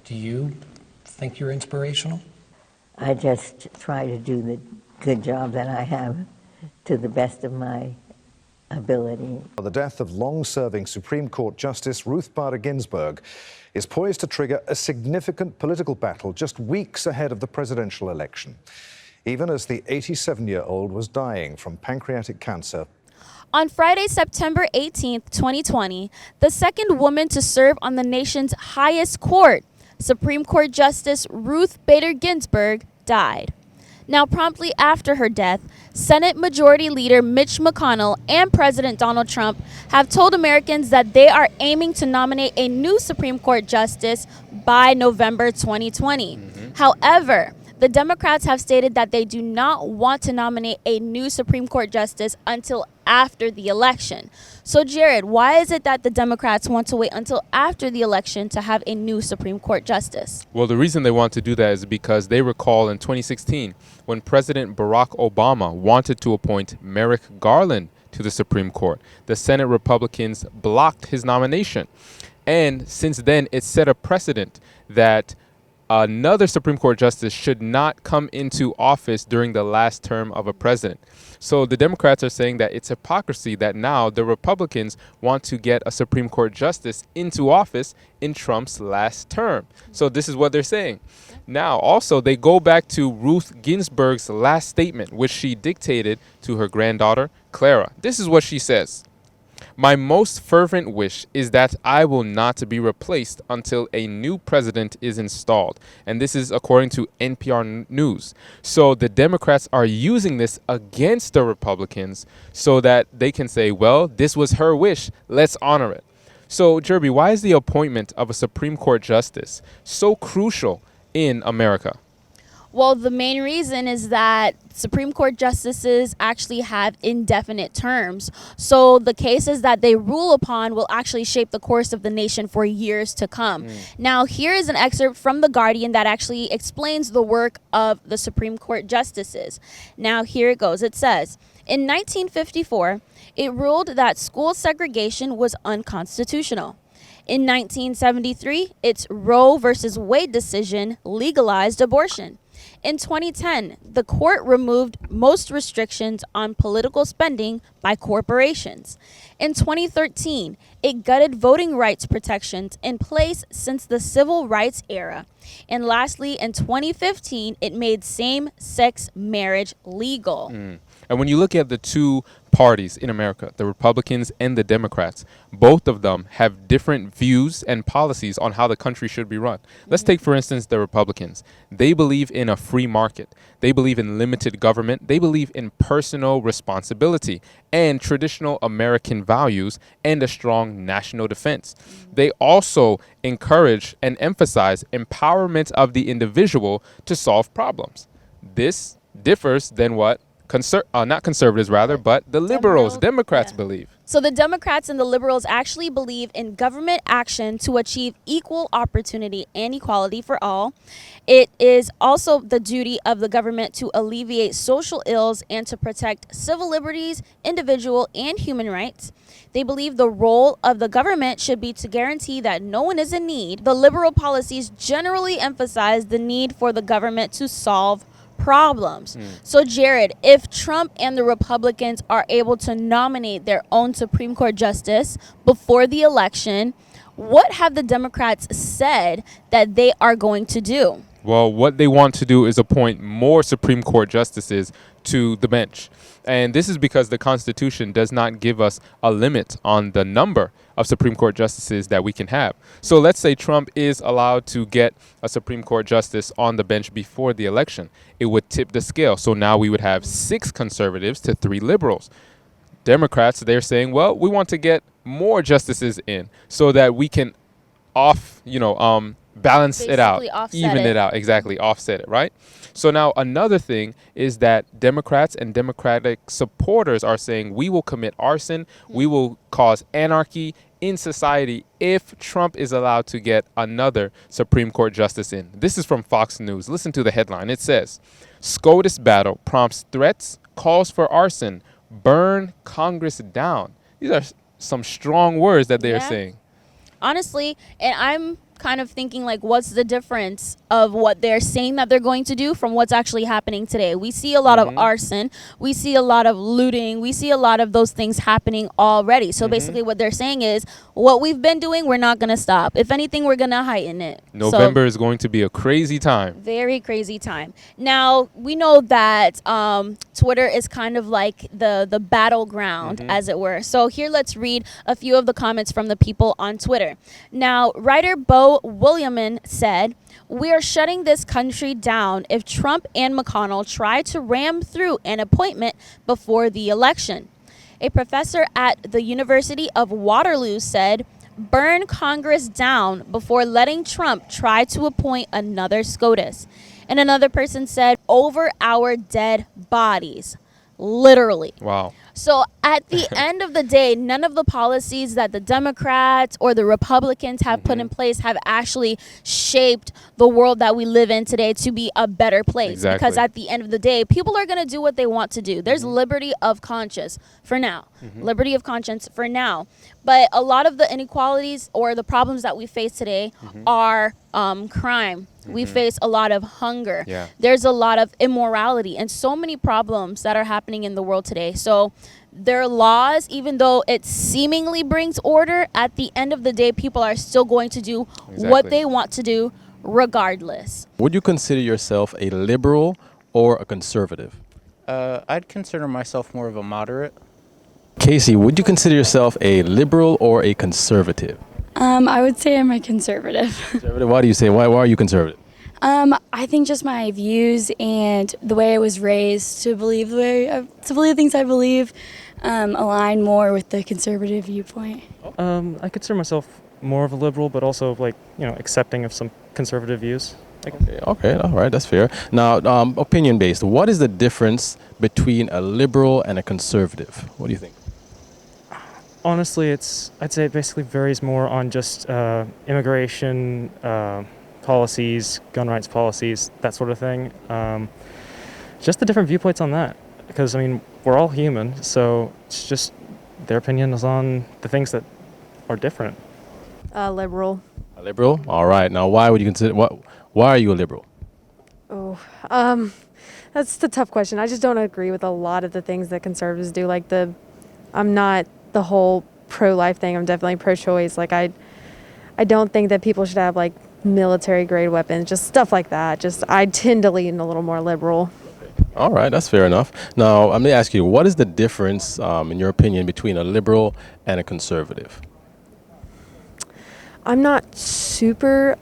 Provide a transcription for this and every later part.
Do you think you're inspirational? I just try to do the good job that I have to the best of my ability. The death of long-serving Supreme Court Justice Ruth Bader Ginsburg is poised to trigger a significant political battle just weeks ahead of the presidential election, even as the 87-year-old was dying from pancreatic cancer. On Friday, September 18, 2020, the second woman to serve on the nation's highest court, Supreme Court Justice Ruth Bader Ginsburg, died. Now, promptly after her death, Senate Majority Leader Mitch McConnell and President Donald Trump have told Americans that they are aiming to nominate a new Supreme Court justice by November 2020. However, the Democrats have stated that they do not want to nominate a new Supreme Court justice until after the election. So, Jared, why is it that the Democrats want to wait until after the election to have a new Supreme Court justice? Well, the reason they want to do that is because they recall in 2016 when President Barack Obama wanted to appoint Merrick Garland to the Supreme Court. The Senate Republicans blocked his nomination. And since then, it set a precedent that another Supreme Court justice should not come into office during the last term of a president. So the Democrats are saying that it's hypocrisy that now the Republicans want to get a Supreme Court justice into office in Trump's last term. So this is what they're saying. Now, also, they go back to Ruth Ginsburg's last statement, which she dictated to her granddaughter, Clara. This is what she says. "My most fervent wish is that I will not be replaced until a new president is installed." And this is according to NPR News. So the Democrats are using this against the Republicans so that they can say, well, this was her wish. Let's honor it. So, Jerby, why is the appointment of a Supreme Court justice so crucial in America? Well, the main reason is that Supreme Court justices actually have indefinite terms. So the cases that they rule upon will actually shape the course of the nation for years to come. Now, here is an excerpt from The Guardian that actually explains the work of the Supreme Court justices. Now, here it goes. It says, in 1954, it ruled that school segregation was unconstitutional. In 1973, its Roe versus Wade decision legalized abortion. In 2010, the court removed most restrictions on political spending by corporations. In 2013, it gutted voting rights protections in place since the civil rights era. And lastly, in 2015, it made same-sex marriage legal. And when you look at the two parties in America, the Republicans and the Democrats, both of them have different views and policies on how the country should be run. Let's take, for instance, the Republicans. They believe in a free market. They believe in limited government. They believe in personal responsibility and traditional American values and a strong national defense. They also encourage and emphasize empowerment of the individual to solve problems. This differs than what not conservatives rather, but the liberals, Democrats believe. So the Democrats and the liberals actually believe in government action to achieve equal opportunity and equality for all. It is also the duty of the government to alleviate social ills and to protect civil liberties, individual and human rights. They believe the role of the government should be to guarantee that no one is in need. The liberal policies generally emphasize the need for the government to solve problems. So, Jared, if Trump and the Republicans are able to nominate their own Supreme Court justice before the election, what have the Democrats said that they are going to do? Well, what they want to do is appoint more Supreme Court justices to the bench. And this is because the Constitution does not give us a limit on the number of Supreme Court justices that we can have. So let's say Trump is allowed to get a Supreme Court justice on the bench before the election. It would tip the scale. So now we would have 6 conservatives to 3 liberals. Democrats, they're saying, well, we want to get more justices in so that we can balance it out, even it out, exactly, offset it, right? So now another thing is that Democrats and Democratic supporters are saying we will commit arson, we will cause anarchy in society if Trump is allowed to get another Supreme Court justice in. This is from Fox News. Listen to the headline. It says, SCOTUS battle prompts threats, calls for arson, burn Congress down. These are some strong words that they are saying. Honestly, and kind of thinking like, what's the difference of what they're saying that they're going to do from what's actually happening today? We see a lot of arson, we see a lot of looting, we see a lot of those things happening already. So basically what they're saying is, what we've been doing, we're not going to stop. If anything, we're going to heighten it. November is going to be a crazy time. Very crazy time. Now, we know that Twitter is kind of like the battleground, as it were. So here, let's read a few of the comments from the people on Twitter. Now, writer Bo Williaman said, "We are shutting this country down if Trump and McConnell try to ram through an appointment before the election." A professor at the University of Waterloo said, "Burn Congress down before letting Trump try to appoint another SCOTUS." And another person said, "Over our dead bodies." Literally. Wow. So at the end of the day, none of the policies that the Democrats or the Republicans have put in place have actually shaped the world that we live in today to be a better place. Exactly. Because at the end of the day, people are going to do what they want to do. There's liberty of conscience for now. Liberty of conscience for now. But a lot of the inequalities or the problems that we face today are crime. We face a lot of hunger. Yeah. There's a lot of immorality and so many problems that are happening in the world today. So their laws, even though it seemingly brings order, at the end of the day, people are still going to do what they want to do regardless. Would you consider yourself a liberal or a conservative? I'd consider myself more of a moderate. Casey, would you consider yourself a liberal or a conservative? I would say I'm a conservative. Conservative? Why do you say? Why are you conservative? I think just my views and the way I was raised to believe things I believe align more with the conservative viewpoint. I consider myself more of a liberal, but also accepting of some conservative views. Okay, all right, that's fair. Now, opinion-based, what is the difference between a liberal and a conservative? What do you think? Honestly, I'd say it basically varies more on just immigration policies, gun rights policies, that sort of thing. Just the different viewpoints on that. Because, we're all human, so it's just their opinion is on the things that are different. Liberal. A liberal? All right. Now, why would you consider? Why are you a liberal? That's the tough question. I just don't agree with a lot of the things that conservatives do. I'm not the whole pro-life thing. I'm definitely pro-choice. I don't think that people should have military-grade weapons, just stuff like that. I tend to lean a little more liberal. All right, that's fair enough. Now, I'm going to ask you, what is the difference, in your opinion, between a liberal and a conservative? I'm not super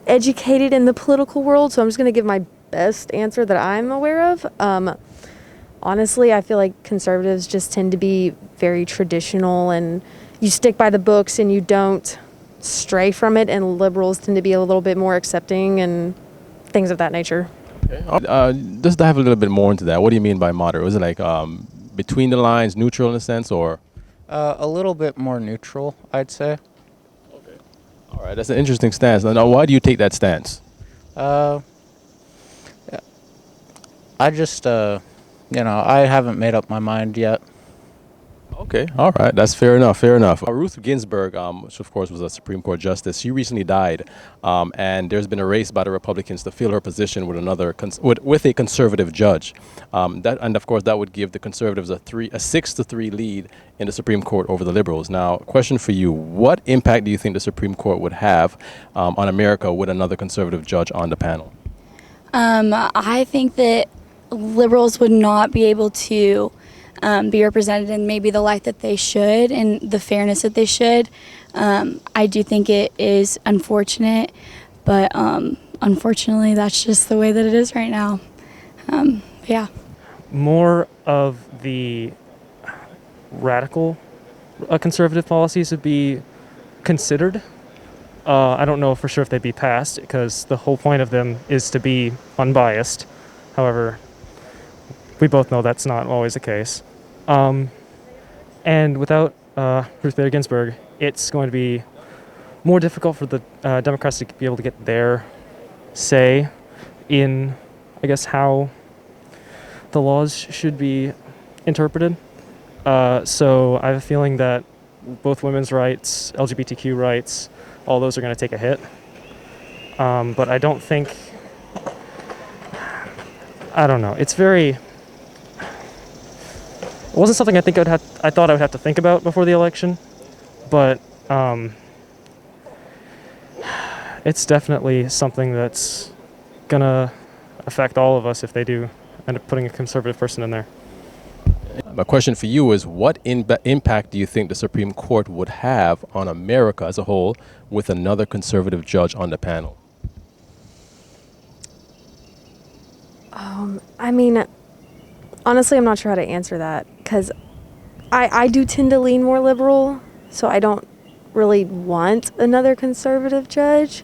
educated in the political world, so I'm just going to give my best answer that I'm aware of. Honestly, I feel like conservatives just tend to be very traditional, and you stick by the books and you don't stray from it, and liberals tend to be a little bit more accepting and things of that nature. Okay. Just dive a little bit more into that. What do you mean by moderate? Was it between the lines, neutral in a sense, or? A little bit more neutral, I'd say. Okay. All right, that's an interesting stance. Now, why do you take that stance? I just, I haven't made up my mind yet. Okay, all right, that's fair enough. Fair enough. Ruth Ginsburg, which of course was a Supreme Court justice, she recently died, and there's been a race by the Republicans to fill her position with with a conservative judge. And of course that would give the conservatives a 6-3 lead in the Supreme Court over the liberals. Now, question for you: what impact do you think the Supreme Court would have on America with another conservative judge on the panel? I think that liberals would not be able to be represented in maybe the light that they should and the fairness that they should. I do think it is unfortunate, but unfortunately that's just the way that it is right now. Yeah. More of the radical conservative policies would be considered. I don't know for sure if they'd be passed, because the whole point of them is to be unbiased. However, we both know that's not always the case. And without Ruth Bader Ginsburg, it's going to be more difficult for the Democrats to be able to get their say in, I guess, how the laws should be interpreted. So I have a feeling that both women's rights, LGBTQ rights, all those are going to take a hit. But I don't think, I don't know. It's very, it wasn't something I thought I would have to think about before the election, but it's definitely something that's gonna affect all of us if they do end up putting a conservative person in there. My question for you is, what impact do you think the Supreme Court would have on America as a whole with another conservative judge on the panel? I mean, honestly, I'm not sure how to answer that because I do tend to lean more liberal, so I don't really want another conservative judge.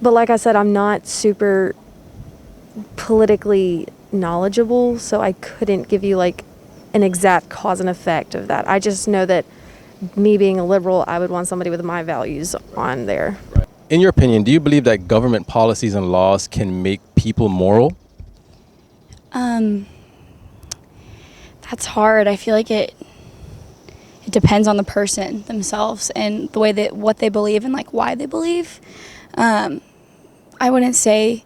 But like I said, I'm not super politically knowledgeable, so I couldn't give you like an exact cause and effect of that. I just know that me being a liberal, I would want somebody with my values on there. Right. In your opinion, do you believe that government policies and laws can make people moral? That's hard. I feel like it depends on the person themselves and the way that what they believe and like why they believe. I wouldn't say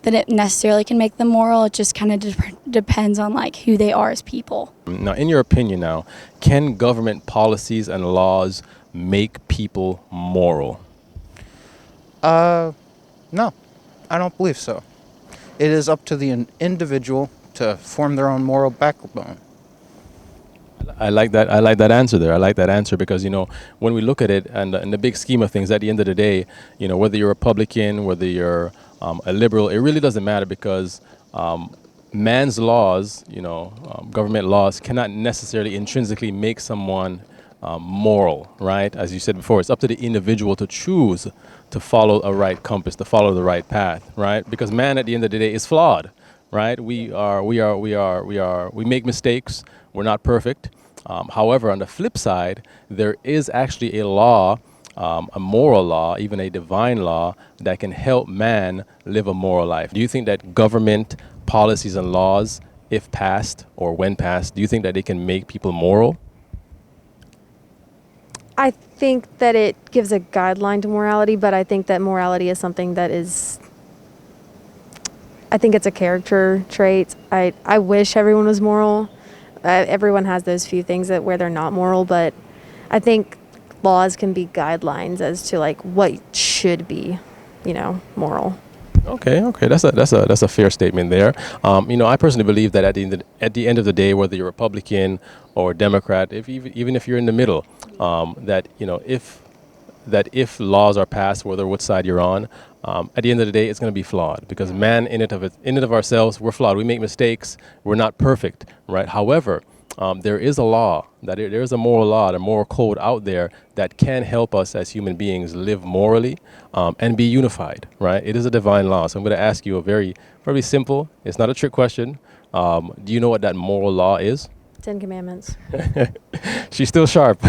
that it necessarily can make them moral. It just kind of depends on like who they are as people. Now, in your opinion now, can government policies and laws make people moral? No, I don't believe so. It is up to the individual to form their own moral backbone. I like that. I like that answer there. I like that answer because, you know, when we look at it and in the big scheme of things, at the end of the day, you know, whether you're a Republican, whether you're a liberal, it really doesn't matter because man's laws, you know, government laws cannot necessarily intrinsically make someone moral, right? As you said before, it's up to the individual to choose to follow a right compass, to follow the right path, right? Because man, at the end of the day, is flawed, right? We make mistakes. We're not perfect. However, on the flip side, there is actually a law, a moral law, even a divine law that can help man live a moral life. Do you think that government policies and laws, if passed or when passed, do you think that they can make people moral? I think that it gives a guideline to morality, but I think that morality is something that is, I think it's a character trait. I wish everyone was moral. Everyone has those few things that where they're not moral, but I think laws can be guidelines as to like what should be, you know, moral. Okay, that's a fair statement there. You know, I personally believe that at the end of the day, whether you're Republican or Democrat, even if you're in the middle, that you know, if laws are passed, whether which side you're on, at the end of the day, it's going to be flawed because man, in and of ourselves, we're flawed. We make mistakes. We're not perfect, right? However, there is a law, there is a moral law, a moral code out there that can help us as human beings live morally and be unified, right? It is a divine law. So I'm going to ask you a very simple, it's not a trick question. Do you know what that moral law is? 10 Commandments. She's still sharp.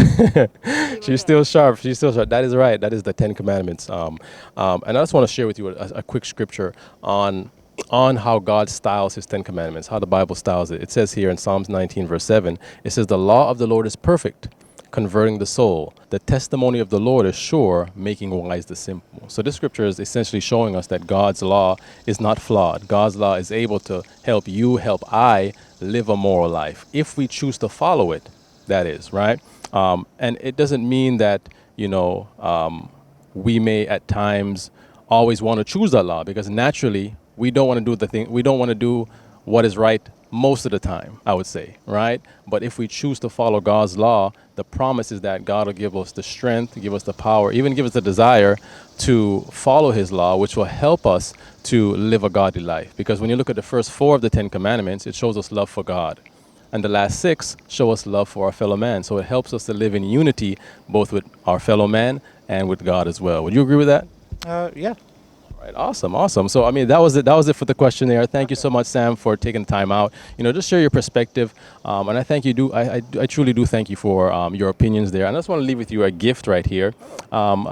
She's still sharp. That is right. That is the 10 Commandments. And I just want to share with you a quick scripture on how God styles his 10 Commandments, how the Bible styles it. It says here in Psalms 19, verse 7, it says, "The law of the Lord is perfect, converting the soul. The testimony of the Lord is sure, making wise the simple." So this scripture is essentially showing us that God's law is not flawed. God's law is able to help you, help I live a moral life if we choose to follow it, that is, right? And it doesn't mean that, you know, we may at times always want to choose that law because naturally we don't want to do what is right most of the time, I would say, right? But if we choose to follow God's law, the promise is that God will give us the strength, give us the power, even give us the desire to follow his law, which will help us to live a godly life. Because when you look at the first 4 of the 10 Commandments, it shows us love for God. And the last 6 show us love for our fellow man. So it helps us to live in unity, both with our fellow man and with God as well. Would you agree with that? Yeah. Right, awesome. So, I mean, that was it for the questionnaire. Thank you so much, Sam, for taking the time out. You know, just share your perspective. And I thank you. I truly do thank you for your opinions there. And I just want to leave with you a gift right here,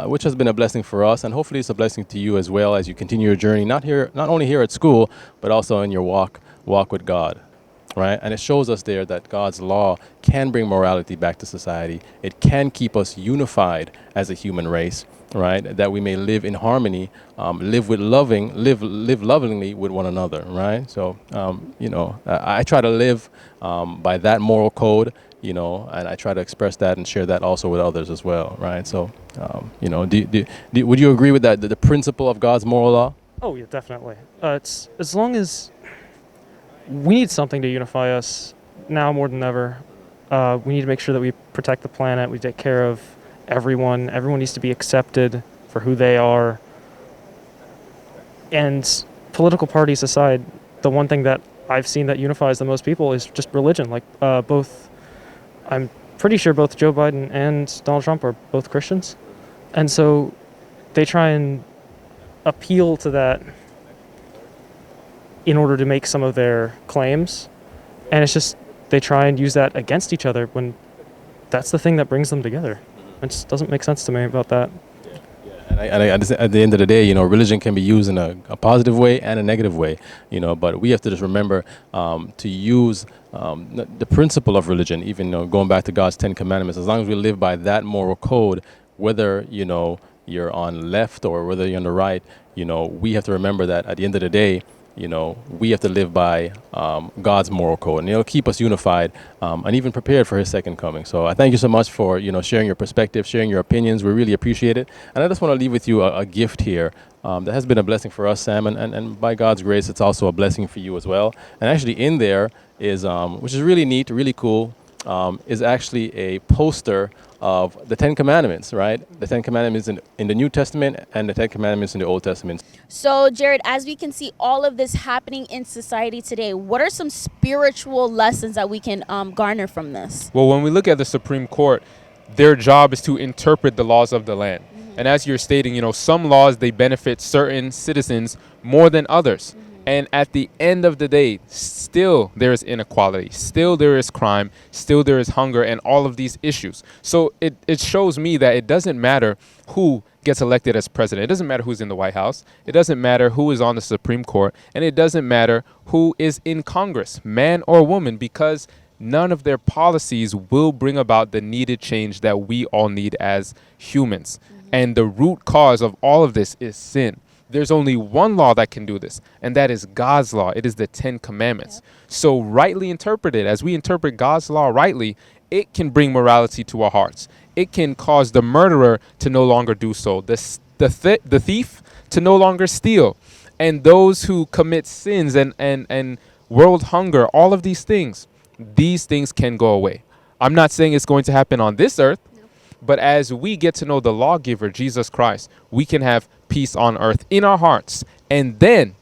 which has been a blessing for us. And hopefully it's a blessing to you as well as you continue your journey, not only here at school, but also in your walk with God. right? And it shows us there that God's law can bring morality back to society. It can keep us unified as a human race, right? That we may live in harmony, live lovingly with one another, right? So, I try to live by that moral code, and I try to express that and share that also with others as well, right? So, would you agree with that, the principle of God's moral law? Oh yeah, definitely. It's as long as we need something to unify us now more than ever. We need to make sure that we protect the planet. We take care of everyone. Everyone needs to be accepted for who they are. And political parties aside, the one thing that I've seen that unifies the most people is just religion. Like I'm pretty sure both Joe Biden and Donald Trump are both Christians. And so they try and appeal to that in order to make some of their claims. And it's just, they try and use that against each other when that's the thing that brings them together. It just doesn't make sense to me about that. And at the end of the day, religion can be used in a positive way and a negative way, but we have to just remember to use the principle of religion, even going back to God's 10 Commandments. As long as we live by that moral code, whether, you're on left or whether you're on the right, we have to remember that at the end of the day, we have to live by God's moral code, and it'll keep us unified and even prepared for his second coming. So I thank you so much for, sharing your perspective, sharing your opinions. We really appreciate it. And I just want to leave with you a gift here that has been a blessing for us, Sam, and by God's grace, it's also a blessing for you as well. And actually in there is, which is really neat, really cool, is actually a poster of the 10 Commandments, right? The 10 Commandments in the New Testament and the 10 Commandments in the Old Testament. So, Jared, as we can see all of this happening in society today, what are some spiritual lessons that we can garner from this? Well, when we look at the Supreme Court, their job is to interpret the laws of the land. And as you're stating, some laws, they benefit certain citizens more than others. And at the end of the day, still there is inequality, still there is crime, still there is hunger and all of these issues. So it shows me that it doesn't matter who gets elected as president. It doesn't matter who's in the White House. It doesn't matter who is on the Supreme Court. And it doesn't matter who is in Congress, man or woman, because none of their policies will bring about the needed change that we all need as humans. And the root cause of all of this is sin. There's only one law that can do this, and that is God's law. It is the 10 Commandments. So rightly interpreted, as we interpret God's law rightly, it can bring morality to our hearts. It can cause the murderer to no longer do so, the thief to no longer steal, and those who commit sins and world hunger, all of these things can go away. I'm not saying it's going to happen on this earth, but as we get to know the lawgiver, Jesus Christ, we can have peace on earth in our hearts. And then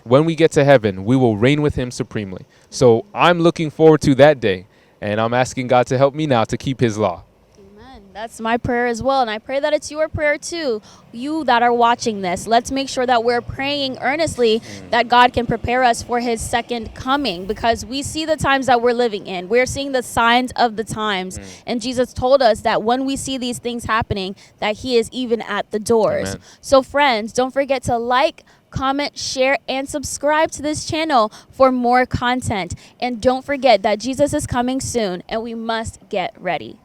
when we get to heaven, we will reign with him supremely. So I'm looking forward to that day. And I'm asking God to help me now to keep his law. That's my prayer as well, and I pray that it's your prayer too, you that are watching this. Let's make sure that we're praying earnestly that God can prepare us for his second coming, because we see the times that we're living in. We're seeing the signs of the times, and Jesus told us that when we see these things happening, that he is even at the doors. Amen. So friends, don't forget to like, comment, share, and subscribe to this channel for more content. And don't forget that Jesus is coming soon, and we must get ready.